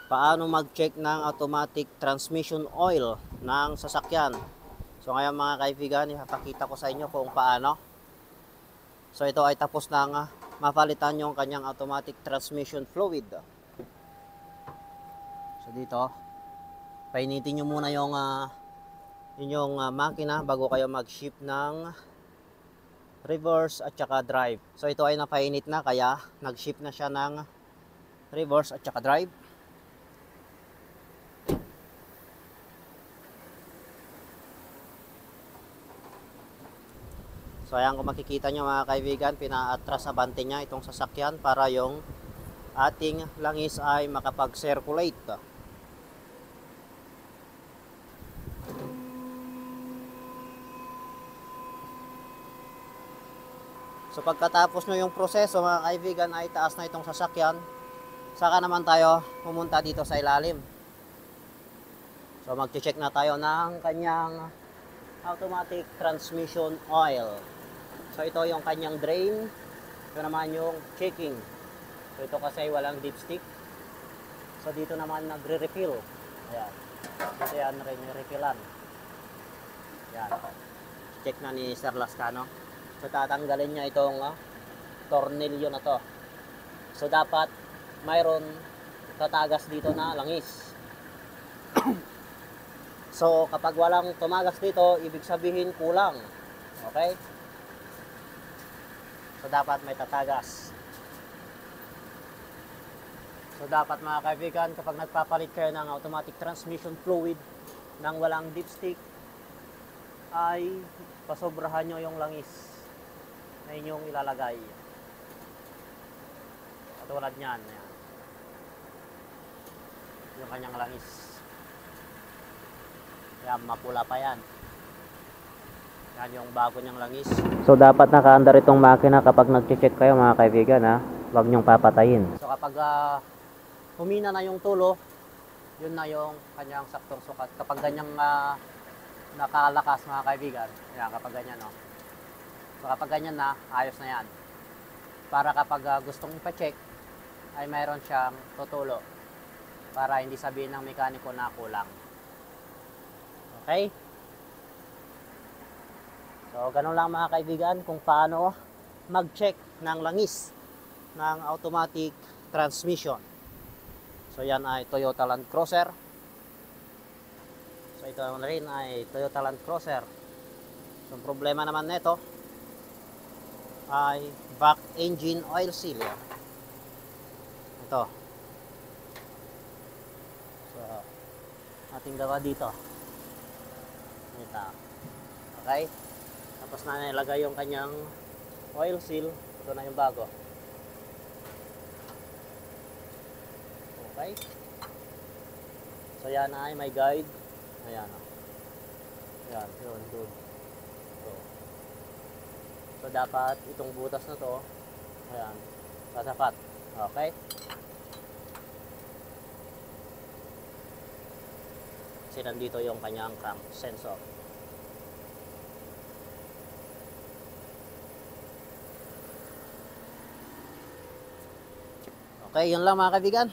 Paano mag-check ng automatic transmission oil ng sasakyan. So ngayon mga kaibigan, ipapakita ko sa inyo kung paano. So ito ay tapos nang mapalitan yung kanyang automatic transmission fluid. So dito, painitin nyo muna yung inyong makina bago kayo mag-shift ng reverse at saka drive. So ito ay napainit na kaya nag-shift na siya ng reverse at saka drive. So ayan, kung makikita nyo mga kaibigan, pina-atras abante niya itong sasakyan para yung ating langis ay makapag-circulate. So pagkatapos nyo yung proseso mga kaibigan ay taas na itong sasakyan, saka naman tayo pumunta dito sa ilalim. So mag-check na tayo ng kanyang automatic transmission oil. So ito yung kanyang drain, ito naman yung checking. So ito kasi walang dipstick. So dito naman nagre-refill. Ayan. Dito yan rin refillan. Ayan. Check na ni Sir Lascano. So tatanggalin niya itong tornilyo na to. So dapat mayroon tatagas dito na langis. So kapag walang tumagas dito, ibig sabihin kulang. Okay? So dapat may tatagas. So dapat mga kaibigan, kapag nagpapalit kayo ng automatic transmission fluid nang walang dipstick, ay pasobrahan nyo yung langis na inyong ilalagay. Katulad nyan. Yan. Yung kanyang langis. Yan, mapula pa yan. Yan yung bago niyang langis. So dapat nakaandar itong makina kapag nag-check kayo mga kaibigan ha. Huwag niyong papatayin. So kapag humina na yung tulo, yun na yung kanyang saktong sukat. Kapag ganyang nakalakas mga kaibigan, yan kapag ganyan no. So kapag ganyan na, ayos na yan. Para kapag gustong ipa-check, ay mayroon siyang tutulo. Para hindi sabihin ng mekaniko na kulang. Okay? So, ganun lang mga kaibigan kung paano mag-check ng langis ng automatic transmission. So, yan ay Toyota Land Cruiser. So, ito rin ay Toyota Land Cruiser. So, ang problema naman nito ay back engine oil seal. Ito. So, ating gawa dito. Ito. Okay? Tapos na nilagay yung kanyang oil seal. Ito na yung bago. Okay. So yan ay may guide. Ayan. Ayan. Yun. Good. So dapat itong butas na to. Ayan. Sasapat. Okay. Kasi nandito yung kanyang crank sensor. Okay, yun lang mga kaibigan.